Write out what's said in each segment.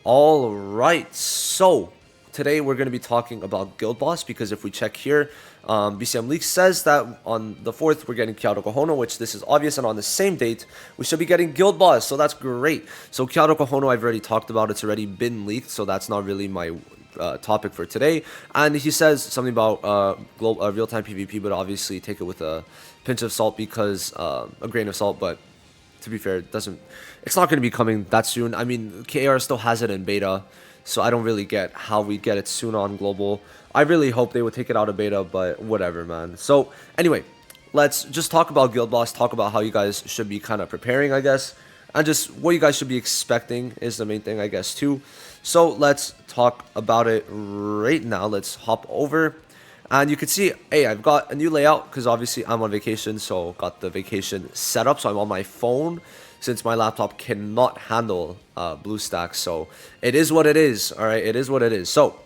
All right, so today we're going to be talking about Guild Boss because if we check here, BCM Leaks says that on the 4th we're getting Kyoto Kohono, which this is obvious, and on the same date we should be getting Guild Boss, so that's great. So Kyoto Kohono I've already talked about, it's already been leaked, so that's not really my topic for today. And he says something about real-time PvP, but obviously take it with a pinch of salt because a grain of salt, but to be fair, it's not going to be coming that soon. I mean, KAR still has it in beta, so I don't really get how we get it soon on global. I really hope they would take it out of beta, but whatever, man. So anyway, let's just talk about Guild Boss, talk about how you guys should be kind of preparing, I guess, and just what you guys should be expecting is the main thing, I guess, too. So let's talk about it right now. Let's hop over. And you can see, hey, I've got a new layout because obviously I'm on vacation, so got the vacation set up. So I'm on my phone since my laptop cannot handle BlueStacks. So it is what it is, all right? It is what it is. So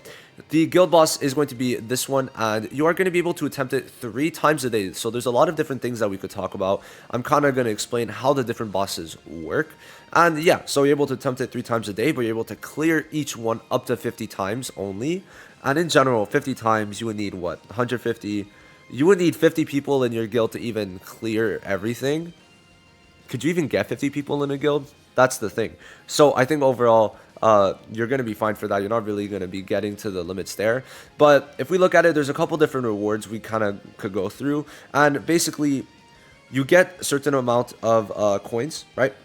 the Guild Boss is going to be this one, and you are going to be able to attempt it 3 times a day. So there's a lot of different things that we could talk about. I'm kind of going to explain how the different bosses work. And yeah, so you're able to attempt it 3 times a day, but you're able to clear each one up to 50 times only. And in general, 50 times, you would need what? 150? You would need 50 people in your guild to even clear everything. Could you even get 50 people in a guild? That's the thing. So I think overall, you're going to be fine for that. You're not really going to be getting to the limits there. But if we look at it, there's a couple different rewards we kind of could go through. And basically, you get a certain amount of coins, right?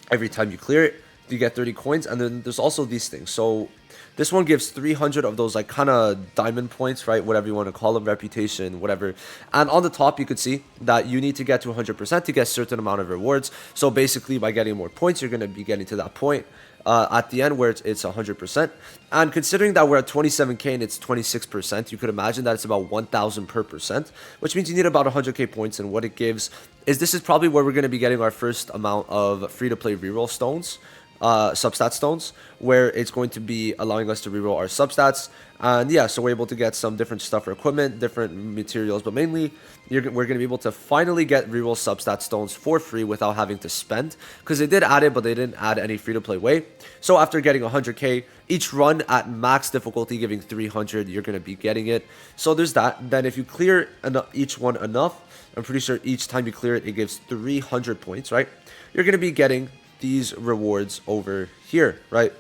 Every time you clear it, you get 30 coins. And then there's also these things. So this one gives 300 of those like kind of diamond points, right? Whatever you want to call them, reputation, whatever. And on the top, you could see that you need to get to 100% to get a certain amount of rewards. So basically, by getting more points, you're going to be getting to that point at the end where it's 100%. And considering that we're at 27k and it's 26%, you could imagine that it's about 1,000 per percent, which means you need about 100k points. And what it gives is this is probably where we're going to be getting our first amount of free-to-play reroll stones. Substat stones, where it's going to be allowing us to reroll our substats. And yeah, so we're able to get some different stuff for equipment, different materials, but mainly we're going to be able to finally get reroll substat stones for free without having to spend, because they did add it, but they didn't add any free-to-play way. So after getting 100k each run at max difficulty, giving 300, you're going to be getting it. So there's that. Then if you clear each one enough, I'm pretty sure each time you clear it, it gives 300 points, right? You're going to be getting these rewards over here, right?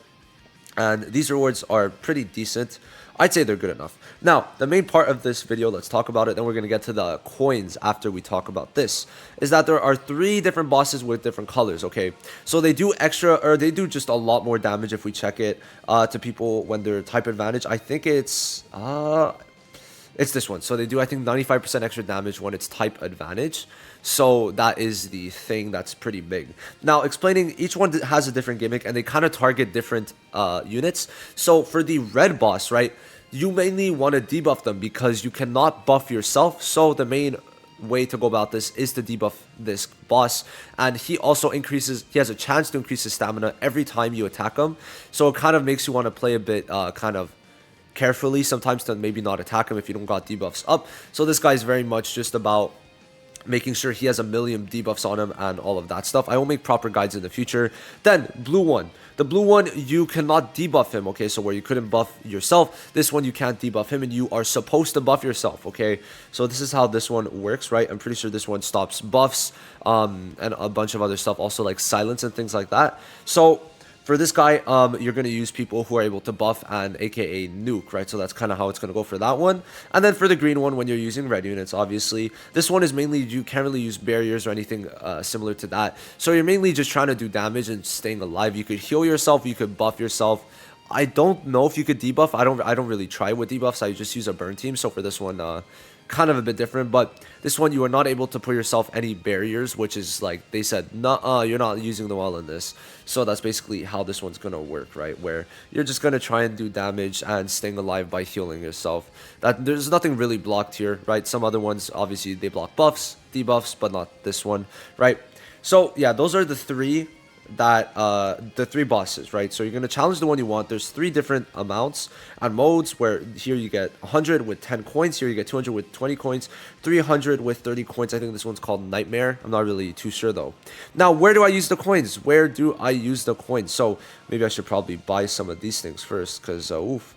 And these rewards are pretty decent. I'd say they're good enough. Now, the main part of this video, let's talk about it. Then we're going to get to the coins after we talk about this, is that there are 3 different bosses with different colors, okay? So they do extra, or they do just a lot more damage if we check it to people when they're type advantage. I think it's this one. So they do, I think, 95% extra damage when it's type advantage. So that is the thing that's pretty big. Now, explaining, each one has a different gimmick, and they kind of target different units. So for the red boss, right, you mainly want to debuff them because you cannot buff yourself. So the main way to go about this is to debuff this boss, and he also he has a chance to increase his stamina every time you attack him. So it kind of makes you want to play a bit kind of carefully sometimes to maybe not attack him if you don't got debuffs up. So this guy is very much just about making sure he has a million debuffs on him and all of that stuff. I will make proper guides in the future. Then blue one. The blue one, you cannot debuff him, okay? So where you couldn't buff yourself, this one you can't debuff him, and you are supposed to buff yourself, okay? So this is how this one works, right? I'm pretty sure this one stops buffs and a bunch of other stuff, also like silence and things like that. So for this guy, you're going to use people who are able to buff and aka nuke, right? So that's kind of how it's going to go for that one. And then for the green one, when you're using red units, obviously, this one is mainly, you can't really use barriers or anything similar to that. So you're mainly just trying to do damage and staying alive. You could heal yourself, you could buff yourself. I don't know if you could debuff. I don't really try with debuffs. I just use a burn team. So for this one, kind of a bit different, but this one you are not able to put yourself any barriers, which is like they said, nah, you're not using them well in this. So that's basically how this one's gonna work, right? Where you're just gonna try and do damage and staying alive by healing yourself. That there's nothing really blocked here, right? Some other ones obviously they block buffs, debuffs, but not this one, right? So yeah, those are the 3 that the 3 bosses, right? So you're going to challenge the one you want. There's 3 different amounts and modes, where here you get 100 with 10 coins, here you get 200 with 20 coins, 300 with 30 coins. I think this one's called Nightmare. I'm not really too sure though. Now, where do I use the coins? Where do I use the coins? So maybe I should probably buy some of these things first, because oof,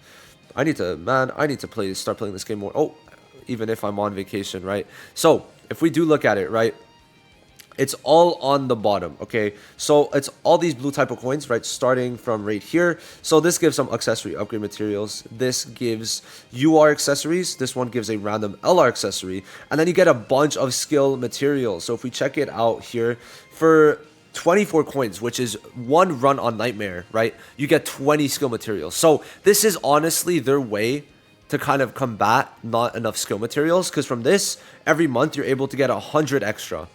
I need to start playing this game more. Oh, even if I'm on vacation, right? So if we do look at it, right, it's all on the bottom. Okay, so it's all these blue type of coins, right, starting from right here. So this gives some accessory upgrade materials, this gives UR accessories, this one gives a random LR accessory, and then you get a bunch of skill materials. So if we check it out here, for 24 coins, which is 1 run on Nightmare, right, you get 20 skill materials. So this is honestly their way to kind of combat not enough skill materials, because from this, every month you're able to get 100 extra,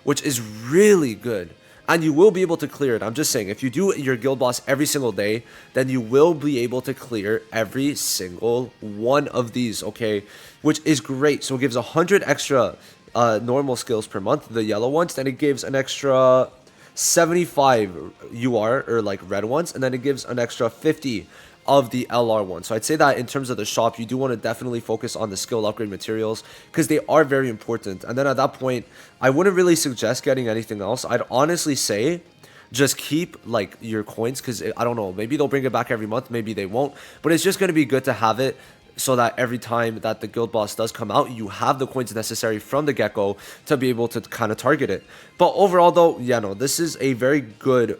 which is really good. And you will be able to clear it. I'm just saying, if you do your guild boss every single day, then you will be able to clear every single one of these, okay? Which is great. So it gives 100 extra normal skills per month, the yellow ones. Then it gives an extra 75 UR, or like red ones. And then it gives an extra 50 of the LR one. So I'd say that in terms of the shop, you do want to definitely focus on the skill upgrade materials, because they are very important. And then at that point, I wouldn't really suggest getting anything else. I'd honestly say just keep like your coins, because I don't know, maybe they'll bring it back every month, maybe they won't, but it's just going to be good to have it, so that every time that the guild boss does come out, you have the coins necessary from the get-go to be able to kind of target it. But overall though, yeah, no, this is a very good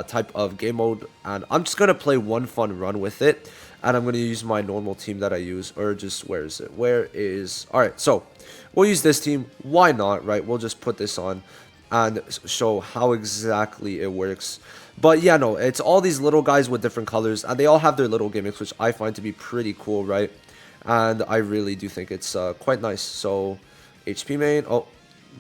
type of game mode, and I'm just gonna play one fun run with it, and I'm gonna use my normal team that I use, or just, where is it, all right, so we'll use this team. Why not, right? We'll just put this on and show how exactly it works. But yeah, no, it's all these little guys with different colors, and they all have their little gimmicks, which I find to be pretty cool, right? And I really do think it's quite nice. So HP main, oh,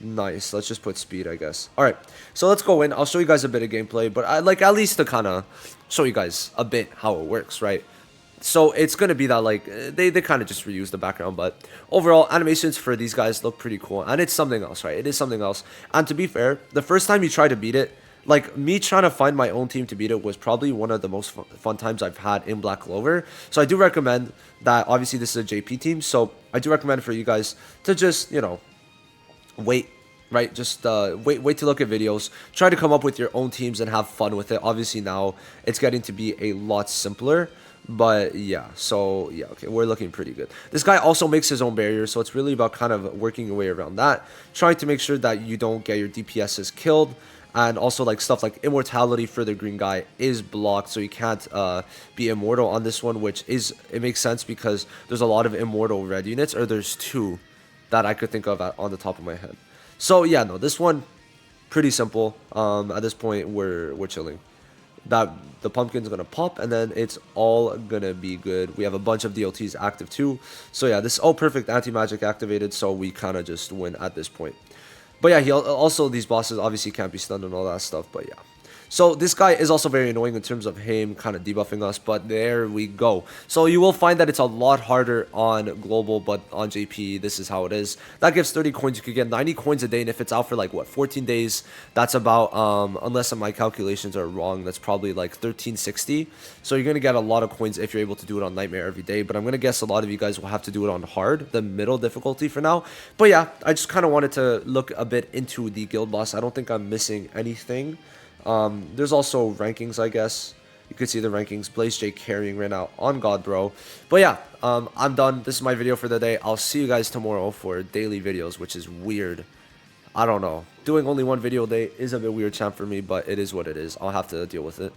nice. Let's just put speed, I guess. All right, so let's go in. I'll show you guys a bit of gameplay, but I like at least to kind of show you guys a bit how it works, right? So it's gonna be that like they kind of just reuse the background, but overall animations for these guys look pretty cool, and it's something else, right? It is something else. And to be fair, the first time you try to beat it, like me trying to find my own team to beat it was probably one of the most fun times I've had in Black Clover. So I do recommend that. Obviously this is a JP team, so I do recommend for you guys to just, you know, wait, right? Just wait to look at videos, try to come up with your own teams and have fun with it. Obviously now it's getting to be a lot simpler, but yeah, so yeah, okay, we're looking pretty good. This guy also makes his own barrier, so it's really about kind of working your way around that, trying to make sure that you don't get your DPSs killed. And also like stuff like immortality for the green guy is blocked, so you can't be immortal on this one, which is, it makes sense because there's a lot of immortal red units, or there's 2 that I could think of on the top of my head. So yeah, no, this one pretty simple. At this point we're chilling. That the pumpkin's gonna pop, and then it's all gonna be good. We have a bunch of DLTs active too, so yeah, this is all perfect anti-magic activated, so we kind of just win at this point. But yeah, he also, these bosses obviously can't be stunned and all that stuff, but yeah. So this guy is also very annoying in terms of him kind of debuffing us, but there we go. So you will find that it's a lot harder on global, but on JP, this is how it is. That gives 30 coins. You could get 90 coins a day, and if it's out for like, what, 14 days, that's about, unless my calculations are wrong, that's probably like 1360. So you're going to get a lot of coins if you're able to do it on Nightmare every day, but I'm going to guess a lot of you guys will have to do it on hard, the middle difficulty for now. But yeah, I just kind of wanted to look a bit into the guild boss. I don't think I'm missing anything. There's also rankings, I guess. You could see the rankings. Blaze J carrying right now on God, bro. But yeah, I'm done. This is my video for the day. I'll see you guys tomorrow for daily videos, which is weird. I don't know. Doing only one video a day is a bit weird, champ, for me, but it is what it is. I'll have to deal with it.